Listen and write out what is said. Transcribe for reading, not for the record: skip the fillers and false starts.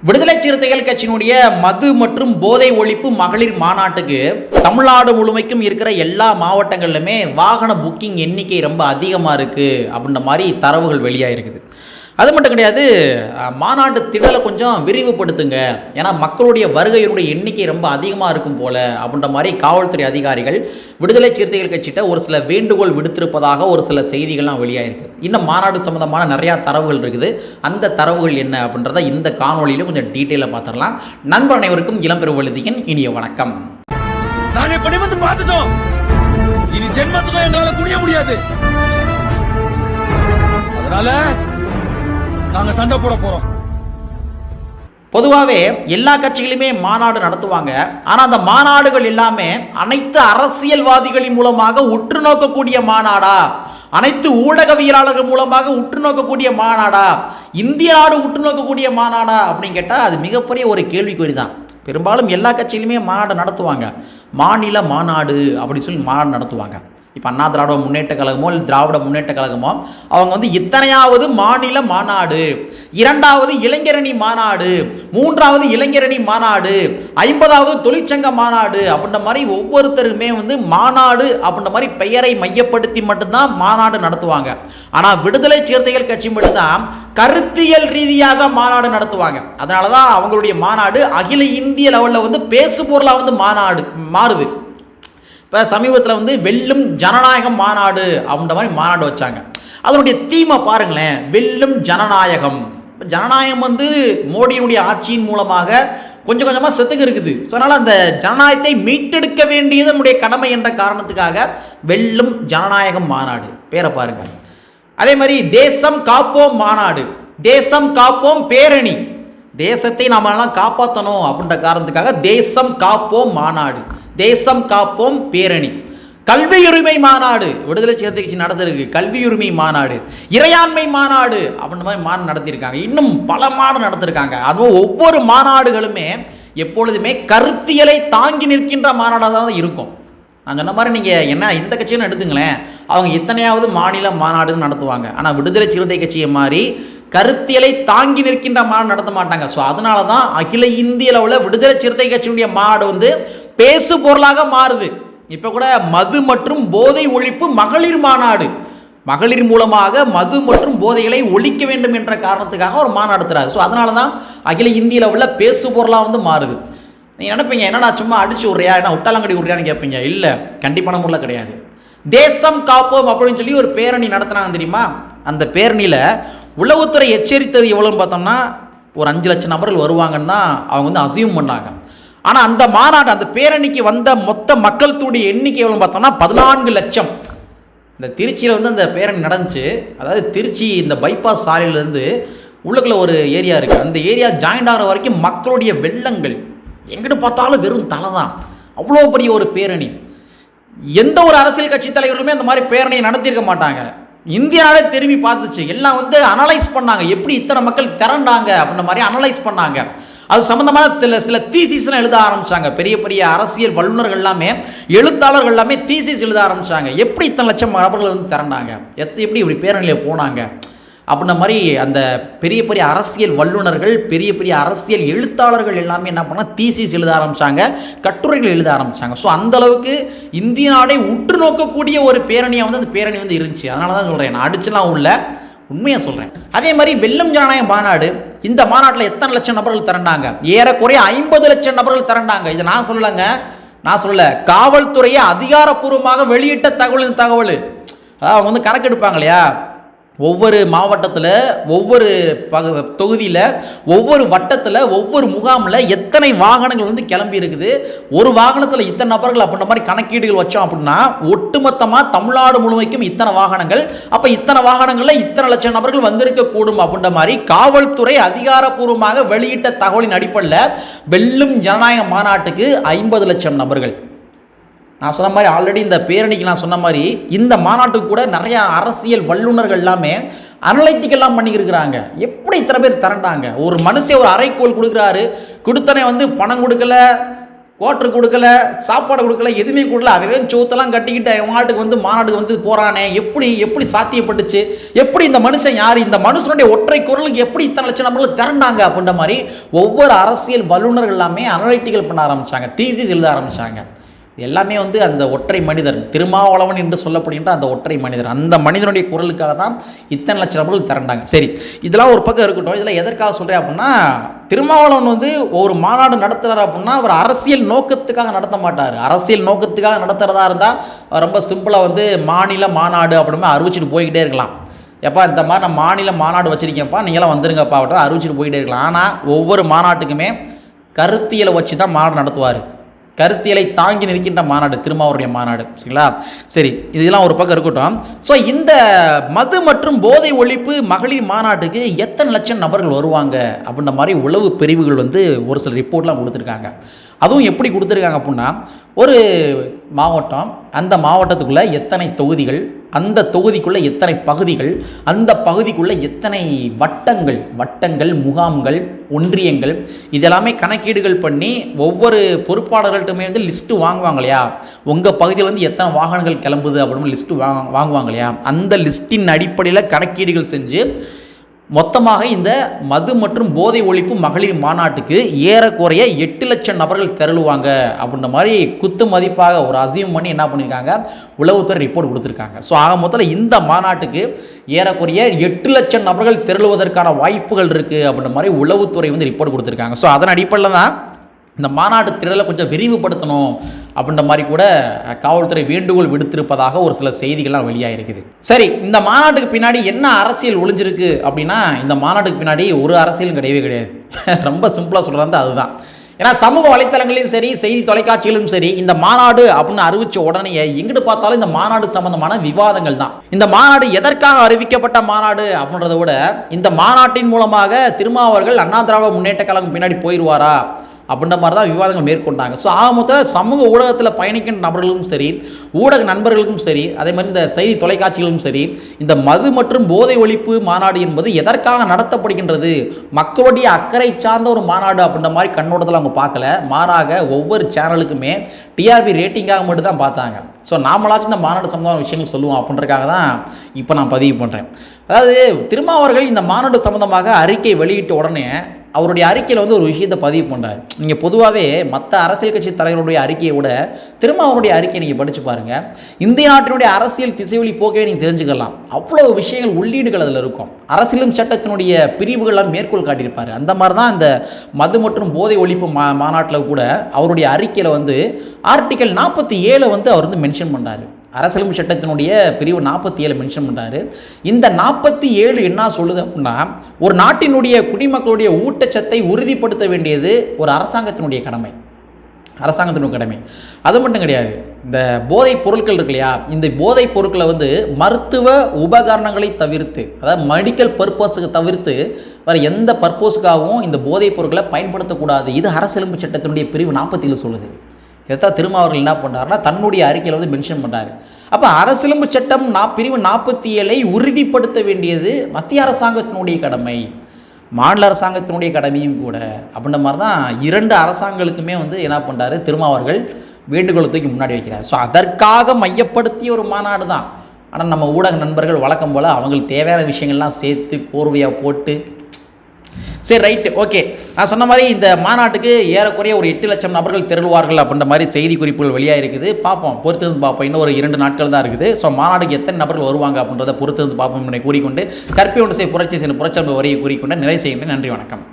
விடுதலை சிறுத்தைகள் கட்சியினுடைய மது மற்றும் போதை ஒழிப்பு மகளிர் மாநாட்டுக்கு தமிழ்நாடு முழுமைக்கும் இருக்கிற எல்லா மாவட்டங்களிலுமே வாகன புக்கிங் எண்ணிக்கை ரொம்ப அதிகமாக இருக்குது அப்படின்ற மாதிரி தரவுகள் வெளியாகிருக்குது. அது மட்டும் கிடையாது, மாநாட்டு திடலை கொஞ்சம் விரிவுபடுத்துங்க, ஏன்னா மக்களுடைய வருகையினுடைய எண்ணிக்கை ரொம்ப அதிகமாக இருக்கும் போல அப்படின்ற மாதிரி காவல்துறை அதிகாரிகள் விடுதலை சிறுத்தைகள் கட்சிகிட்ட ஒரு சில வேண்டுகோள் விடுத்திருப்பதாக ஒரு சில செய்திகள்லாம் வெளியாகிருக்கு. இன்னும் மாநாடு சம்மந்தமான நிறையா தரவுகள் இருக்குது. அந்த தரவுகள் என்ன அப்படின்றத இந்த காணொலியில் கொஞ்சம் டீட்டெயிலாக பார்த்துடலாம். நண்பர் அனைவருக்கும் இளம்பெருவழுதியின் இனிய வணக்கம். நாங்க இப்படி வந்து பார்த்துட்டோம், இனி ஜென்மத்துக்கும் எங்களால குடிய முடியாது. அதனால நாங்க சண்டை போட போறோம். பொதுவாகவே எல்லா கட்சிகளுமே மாநாடு நடத்துவாங்க. ஆனால் அந்த மாநாடுகள் எல்லாமே அனைத்து அரசியல்வாதிகளின் மூலமாக உற்று நோக்கக்கூடிய மாநாடா, அனைத்து ஊடகவியலாளர்கள் மூலமாக உற்று நோக்கக்கூடிய மாநாடா, இந்திய நாடு உற்று நோக்கக்கூடிய மாநாடா அப்படின்னு கேட்டால் அது மிகப்பெரிய ஒரு கேள்விக்குறி தான். பெரும்பாலும் எல்லா கட்சியிலுமே மாநாடு நடத்துவாங்க. மாநில மாநாடு அப்படி சொல்லி மாநாடு நடத்துவாங்க. இப்போ அண்ணா திராவிட முன்னேற்ற கழகமோ இல்லை திராவிட முன்னேற்ற கழகமோ அவங்க வந்து இத்தனையாவது மாநில மாநாடு, இரண்டாவது இளைஞரணி மாநாடு, மூன்றாவது இளைஞரணி மாநாடு, 50வது தொழிற்சங்க மாநாடு அப்படின்ற மாதிரி ஒவ்வொருத்தருமே வந்து மாநாடு அப்படின்ற மாதிரி பெயரை மையப்படுத்தி மட்டும்தான் மாநாடு நடத்துவாங்க. ஆனால் விடுதலை சிறுத்தைகள் கட்சி மட்டும்தான் கருத்தியல் ரீதியாக மாநாடு நடத்துவாங்க. அதனால தான் அவங்களுடைய மாநாடு அகில இந்திய லெவலில் வந்து பேசு பொருளாக வந்து மாநாடு மாறுது. இப்போ சமீபத்தில் வந்து வெல்லும் ஜனநாயகம் மாநாடு அப்படின்ற மாதிரி மாநாடு வச்சாங்க. அதனுடைய தீமை பாருங்களேன், வெல்லும் ஜனநாயகம். ஜனநாயகம் வந்து மோடியினுடைய ஆட்சியின் மூலமாக கொஞ்சம் கொஞ்சமாக செத்துக்கு இருக்குது. ஸோ அதனால் அந்த ஜனநாயகத்தை மீட்டெடுக்க வேண்டியது நம்முடைய கடமை என்ற காரணத்துக்காக வெல்லும் ஜனநாயகம் மாநாடு பேரை பாருங்க. அதே மாதிரி தேசம் காப்போம் மாநாடு, தேசம் காப்போம் பேரணி, தேசத்தை நாம எல்லாம் காப்பாற்றணும் அப்படின்ற காரணத்துக்காக தேசம் காப்போம் மாநாடு, தேசம் காப்போம் பேரணி, கல்வியுரிமை மாநாடு விடுதலை சிறுத்தை கட்சி நடத்திருக்கு. கல்வியுரிமை மாநாடு, இறையாண்மை மாநாடு அப்படின்ற மாதிரி மாநாடு நடத்தியிருக்காங்க. இன்னும் பல மாநாடு நடத்திருக்காங்க. அதுவும் ஒவ்வொரு மாநாடுகளுமே எப்பொழுதுமே கருத்தியலை தாங்கி நிற்கின்ற மாநாடாக தான் இருக்கும். நான் சொன்ன மாதிரி நீங்கள் என்ன இந்த கட்சியும் எடுத்துங்களேன், அவங்க எத்தனையாவது மாநில மாநாடுன்னு நடத்துவாங்க. ஆனால் விடுதலை சிறுத்தை கட்சியை மாதிரி கருத்தியலை தாங்கி நிற்கின்ற மாநாடு நடத்த மாட்டாங்க. ஸோ அதனால தான் அகில இந்திய அளவில் விடுதலை சிறுத்தை கட்சியினுடைய மாநாடு வந்து பேசு பொருளாக மாறுது. இப்போ கூட மது மற்றும் போதை ஒழிப்பு மகளிர் மாநாடு, மகளிர் மூலமாக மது மற்றும் போதைகளை ஒழிக்க வேண்டும் என்ற காரணத்துக்காக ஒரு மாநாடு நடத்துகிறாரு. ஸோ அதனால தான் அகில இந்திய அளவில் பேசு பொருளாக வந்து மாறுது. நீங்கள் நினைப்பீங்க என்னடா சும்மா அடிச்சு விட்றியா, என்ன உட்டாலங்கடி விட்றியான்னு கேட்பீங்க. இல்லை, கண்டிப்பான முறையில் கிடையாது. தேசம் காப்போம் அப்படின்னு சொல்லி ஒரு பேரணி நடத்தினாங்க தெரியுமா? அந்த பேரணியில் உளவுத்துறை எச்சரித்தது எவ்வளோன்னு பார்த்தோம்னா ஒரு 5 லட்சம் நபர்கள் வருவாங்கன்னா அவங்க வந்து அசியூம் பண்ணாங்க. ஆனால் அந்த மாநாடு அந்த பேரணிக்கு வந்த மொத்த மக்கள் தூடைய எண்ணிக்கை எவ்வளோன்னு பார்த்தோம்னா 14 லட்சம். இந்த திருச்சியில் வந்து அந்த பேரணி நடந்துச்சு. அதாவது திருச்சி இந்த பைபாஸ் சாலையிலேருந்து உள்ளுக்குள்ள ஒரு ஏரியா இருக்குது. அந்த ஏரியா ஜாயிண்ட் ஆகிற வரைக்கும் மக்களுடைய வெள்ளங்கள், எங்கிட்ட பார்த்தாலும் வெறும் தலை தான். அவ்வளோ பெரிய ஒரு பேரணி. எந்த ஒரு அரசியல் கட்சி தலைவர்களுமே அந்த மாதிரி பேரணியை நடத்தியிருக்க மாட்டாங்க. இந்திய நாடே திரும்பி பார்த்துச்சு. எல்லாம் வந்து அனலைஸ் பண்ணாங்க, எப்படி இத்தனை மக்கள் திரண்டாங்க அப்படின்ற மாதிரி அனலைஸ் பண்ணாங்க. அது சம்பந்தமான சில தீசிஸ்லாம் எழுத ஆரம்பிச்சாங்க. பெரிய பெரிய அரசியல் வல்லுநர்கள் எல்லாமே, எழுத்தாளர்கள் எல்லாமே தீசிஸ் எழுத ஆரம்பிச்சாங்க. எப்படி இத்தனை லட்சம் நபர்கள் வந்து திரண்டாங்க, எப்படி இப்படி பேரணியில் போனாங்க அப்படின்ற மாதிரி அந்த பெரிய பெரிய அரசியல் வல்லுநர்கள், பெரிய பெரிய அரசியல் எழுத்தாளர்கள் எல்லாமே என்ன பண்ணால் தீசிஸ் எழுத ஆரம்பித்தாங்க, கட்டுரைகள் எழுத ஆரம்பித்தாங்க. ஸோ அந்தளவுக்கு இந்திய நாடை உற்று நோக்கக்கூடிய ஒரு பேரணியாக வந்து அந்த பேரணி வந்து இருந்துச்சு. அதனால தான் சொல்கிறேன், நான் அடிச்சுலாம் உள்ள உண்மையாக சொல்கிறேன். அதே மாதிரி வெல்லும் ஜனநாயக மாநாடு, இந்த மாநாட்டில் எத்தனை லட்சம் நபர்கள் திரண்டாங்க? ஏறக்குறைய 50 லட்சம் நபர்கள் திரண்டாங்க. இதை நான் சொல்லலைங்க, நான் சொல்லலை, காவல்துறையை அதிகாரப்பூர்வமாக வெளியிட்ட தகவல். அதாவது அவங்க வந்து கணக்கெடுப்பாங்க இல்லையா, ஒவ்வொரு மாவட்டத்தில், ஒவ்வொரு தொகுதியில், ஒவ்வொரு வட்டத்தில், ஒவ்வொரு முகாமில் எத்தனை வாகனங்கள் வந்து கிளம்பி இருக்குது, ஒரு வாகனத்தில் இத்தனை நபர்கள் அப்படின்ற மாதிரி கணக்கீடுகள் வச்சோம் அப்படின்னா ஒட்டுமொத்தமாக தமிழ்நாடு முழுமைக்கும் இத்தனை வாகனங்கள், அப்போ இத்தனை வாகனங்களில் இத்தனை லட்சம் நபர்கள் வந்திருக்கக்கூடும் அப்படின்ற மாதிரி காவல்துறை அதிகாரப்பூர்வமாக வெளியிட்ட தகவலின் அடிப்படையில் வெல்லும் ஜனநாயக மாநாட்டுக்கு 50 லட்சம் நபர்கள். நான் சொன்ன மாதிரி ஆல்ரெடி இந்த பேரணிக்கு நான் சொன்ன மாதிரி இந்த மாநாட்டுக்கு கூட நிறையா அரசியல் வல்லுநர்கள் எல்லாமே அனலைட்டிக்கெல்லாம் பண்ணிக்கிருக்கிறாங்க. எப்படி இத்தனை பேர் திரண்டாங்க? ஒரு மனுஷன் ஒரு அறைக்கோள் கொடுக்குறாரு, கொடுத்தனே வந்து பணம் கொடுக்கல, குவார்டர் கொடுக்கல, சாப்பாடு கொடுக்கல, எதுவுமே கொடுக்கல. அவன் சோத்தெல்லாம் கட்டிக்கிட்டு மாட்டுக்கு வந்து மாநாடுக்கு வந்து போகிறானே, எப்படி சாத்தியப்பட்டுச்சு? எப்படி இந்த மனுஷன் யார்? இந்த மனுஷனுடைய ஒற்றை குரலுக்கு எப்படி இத்தனை லட்சம் நபர்கள் திரண்டாங்க? அப்படின்ற மாதிரி ஒவ்வொரு அரசியல் வல்லுநர்கள் எல்லாமே அனலிட்டிக்கல் பண்ண ஆரம்பித்தாங்க, தீசிஸ் எழுத ஆரம்பித்தாங்க. எல்லாமே வந்து அந்த ஒற்றை மனிதர், திருமாவளவன் என்று சொல்லப்படுகின்ற அந்த ஒற்றை மனிதர், அந்த மனிதனுடைய குரலுக்காக தான் இத்தனை லட்சம் நபர்கள் திரண்டாங்க. சரி, இதெல்லாம் ஒரு பக்கம் இருக்கட்டும். இதெல்லாம் எதற்காக சொல்கிறேன் அப்படின்னா, திருமாவளவன் வந்து ஒரு மாநாடு நடத்துகிறார் அப்படின்னா அவர் அரசியல் நோக்கத்துக்காக நடத்த மாட்டார். அரசியல் நோக்கத்துக்காக நடத்துகிறதா இருந்தால் ரொம்ப சிம்பிளாக வந்து மாநில மாநாடு அப்படின்னு அறிவிச்சிட்டு போய்கிட்டே இருக்கலாம். எப்பா இந்த மாதிரி நான் மாநில மாநாடு வச்சுருக்கேன்ப்பா, நீங்களாம் வந்துருங்கப்பா அப்படின்னு அறிவிச்சிட்டு போய்கிட்டே இருக்கலாம். ஆனால் ஒவ்வொரு மாநாட்டுக்குமே கருத்தியலை வச்சு தான் மாநாடு நடத்துவார். கருத்தியலை தாங்கி நிற்கின்ற மாநாடு திருமாவருடைய மாநாடு. சரிங்களா? சரி, இதெல்லாம் ஒரு பக்கம் இருக்கட்டும். ஸோ இந்த மது மற்றும் போதை ஒழிப்பு மகளிர் மாநாட்டுக்கு எத்தனை லட்சம் நபர்கள் வருவாங்க அப்படின்ற மாதிரி உளவு பிரிவுகள் வந்து ஒரு சில ரிப்போர்ட்லாம் கொடுத்துருக்காங்க. அதுவும் எப்படி கொடுத்துருக்காங்க அப்படின்னா, ஒரு மாவட்டம், அந்த மாவட்டத்துக்குள்ளே எத்தனை தொகுதிகள், அந்த தொகுதிக்குள்ளே எத்தனை பகுதிகள், அந்த பகுதிக்குள்ளே எத்தனை வட்டங்கள், முகாம்கள், ஒன்றியங்கள், இதெல்லாமே கணக்கீடுகள் பண்ணி ஒவ்வொரு பொறுப்பாளர்கள்ட்டுமே வந்து லிஸ்ட்டு வாங்குவாங்க இல்லையா? உங்கள் பகுதியில் வந்து எத்தனை வாகனங்கள் கிளம்புது அப்படின்னு லிஸ்ட்டு வாங்குவாங்க இல்லையா? அந்த லிஸ்ட்டின் அடிப்படையில் கணக்கீடுகள் செஞ்சு மொத்தமாக இந்த மது மற்றும் போதை ஒழிப்பு மகளிர் மாநாட்டுக்கு ஏறக்குறைய 8 லட்சம் நபர்கள் திரளுவாங்க அப்படின்ற மாதிரி குத்து மதிப்பாக ஒரு அசியூம் பண்ணி என்ன பண்ணியிருக்காங்க, உளவுத்துறை ரிப்போர்ட் கொடுத்துருக்காங்க. ஸோ ஆக மொத்தத்தில் இந்த மாநாட்டுக்கு ஏறக்குறைய 8 லட்சம் நபர்கள் திரளுவதற்கான வாய்ப்புகள் இருக்குது அப்படின்ற மாதிரி உளவுத்துறை வந்து ரிப்போர்ட் கொடுத்துருக்காங்க. ஸோ அதன் அடிப்படையில் தான் இந்த மாநாட்டு திரளை கொஞ்சம் விரிவுபடுத்தணும் அப்படின்ற மாதிரி கூட காவல்துறை வேண்டுகோள் விடுத்திருப்பதாக ஒரு சில செய்திகள்லாம் வெளியாகிருக்குது. சரி, இந்த மாநாட்டுக்கு பின்னாடி என்ன அரசியல் ஒளிஞ்சிருக்கு அப்படின்னா, இந்த மாநாட்டுக்கு பின்னாடி ஒரு அரசியலும் கிடையாது. ரொம்ப சிம்பிளாக சொல்கிறது அதுதான். ஏன்னா சமூக வலைத்தளங்களையும் சரி, செய்தி தொலைக்காட்சிகளும் சரி, இந்த மாநாடு அப்படின்னு அறிவித்த உடனே எங்கிட்டு பார்த்தாலும் இந்த மாநாடு சம்பந்தமான விவாதங்கள் தான். இந்த மாநாடு எதற்காக அறிவிக்கப்பட்ட மாநாடு அப்படின்றத விட, இந்த மாநாட்டின் மூலமாக திருமாவர்கள் அண்ணா திராவிட முன்னேற்ற கழகம் பின்னாடி போயிடுவாரா அப்படின்ற மாதிரி தான் விவாதங்கள் மேற்கொண்டாங்க. ஸோ ஆக மொத்தத்தில் சமூக ஊடகத்தில் பயணிக்கின்ற நபர்களும் சரி, ஊடக நண்பர்களுக்கும் சரி, அதே மாதிரி இந்த செய்தி தொலைக்காட்சிகளும் சரி, இந்த மது மற்றும் போதை ஒழிப்பு மாநாடு என்பது எதற்காக நடத்தப்படுகின்றது, மக்களுடைய அக்கறை சார்ந்த ஒரு மாநாடு அப்படின்ற மாதிரி கண்ணோட்டத்தில் அவங்க பார்க்கல. மாறாக ஒவ்வொரு சேனலுக்குமே டிஆர்பி ரேட்டிங்காக மட்டும் தான் பார்த்தாங்க. ஸோ நாமளாச்சும் இந்த மாநாடு சம்பந்தமான விஷயங்கள் சொல்லுவோம் அப்படின்றதுக்காக தான் இப்போ நான் பதிவு பண்ணுறேன். அதாவது திருமாவர்கள் இந்த மாநாடு சம்பந்தமாக அறிக்கை வெளியிட்ட உடனே அவருடைய அறிக்கையில் வந்து ஒரு விஷயத்தை பதிவு பண்ணார். நீங்கள் பொதுவாகவே மற்ற அரசியல் கட்சி தலைவருடைய அறிக்கையை விட திருமாவருடைய அறிக்கையை நீங்கள் படித்து பாருங்கள். இந்திய நாட்டினுடைய அரசியல் திசைவழி போக்கவே நீங்கள் தெரிஞ்சுக்கலாம். அவ்வளோ விஷயங்கள், உள்ளீடுகள் அதில் இருக்கும். அரசியலும் சட்டத்தினுடைய பிரிவுகள்லாம் மேற்கோள் காட்டியிருப்பார். அந்த மாதிரி தான் இந்த மது மற்றும் போதை ஒழிப்பு மாநாட்டில் கூட அவருடைய அறிக்கையில் வந்து ஆர்டிக்கல் 47 வந்து அவர் வந்து மென்ஷன் பண்ணார். அரசியலமைப்பு சட்டத்தினுடைய பிரிவு 47 மென்ஷன் பண்ணுறாரு. இந்த 47 என்ன சொல்லுது அப்படின்னா, ஒரு நாட்டினுடைய குடிமக்களுடைய ஊட்டச்சத்தை உறுதிப்படுத்த வேண்டியது ஒரு அரசாங்கத்தினுடைய கடமை. அது மட்டும் கிடையாது. இந்த போதைப் பொருட்கள் இருக்கு இல்லையா, இந்த போதைப் பொருட்களை வந்து மருத்துவ உபகரணங்களை தவிர்த்து, அதாவது மெடிக்கல் பர்பஸுக்கு தவிர்த்து வேறு எந்த பர்பஸுக்காகவும் இந்த போதைப் பொருட்களை பயன்படுத்தக்கூடாது. இது அரசியலமைப்பு சட்டத்தினுடைய பிரிவு 47 சொல்லுது. இதைத்தான் திருமாவர்கள் என்ன பண்ணுறாருன்னா தன்னுடைய அறிக்கையில் வந்து மென்ஷன் பண்ணுறாரு. அப்போ அரசியலமைப்பு சட்டம் பிரிவு 47 உறுதிப்படுத்த வேண்டியது மத்திய அரசாங்கத்தினுடைய கடமை, மாநில அரசாங்கத்தினுடைய கடமையும் கூட. அப்படின்ற மாதிரி தான் 2 அரசாங்கங்களுக்குமே வந்து என்ன பண்ணுறாரு திருமாவர்கள் வேண்டுகோள் தூக்கி முன்னாடி வைக்கிறார். ஸோ அதற்காக மையப்படுத்திய ஒரு மாநாடு தான். ஆனால் நம்ம ஊடக நண்பர்கள் வழக்கம் போல் அவங்களுக்கு தேவையான விஷயங்கள்லாம் சேர்த்து கோர்வையாக போட்டு, சரி ரைட்டு ஓகே, நான் சொன்ன மாதிரி இந்த மாநாட்டுக்கு ஏறக்குறைய ஒரு 8 லட்சம் நபர்கள் திரளுவார்கள் அப்படின்ற மாதிரி செய்தி குறிப்புகள் வெளியாக இருக்குது. பார்ப்போம், பொறுத்திருந்து பார்ப்போம். இன்னும் ஒரு 2 நாட்கள் தான் இருக்குது. ஸோ மாநாட்டுக்கு எத்தனை நபர்கள் வருவாங்க அப்படின்றத பொறுத்திருந்து பார்ப்போம் என்பதை கூறிக்கொண்டு, கற்பி ஒன்று புரட்சி செய்ய புரட்சி வரையை கூறிக்கொண்டு நிறைவு செய்கின்றேன். நன்றி, வணக்கம்.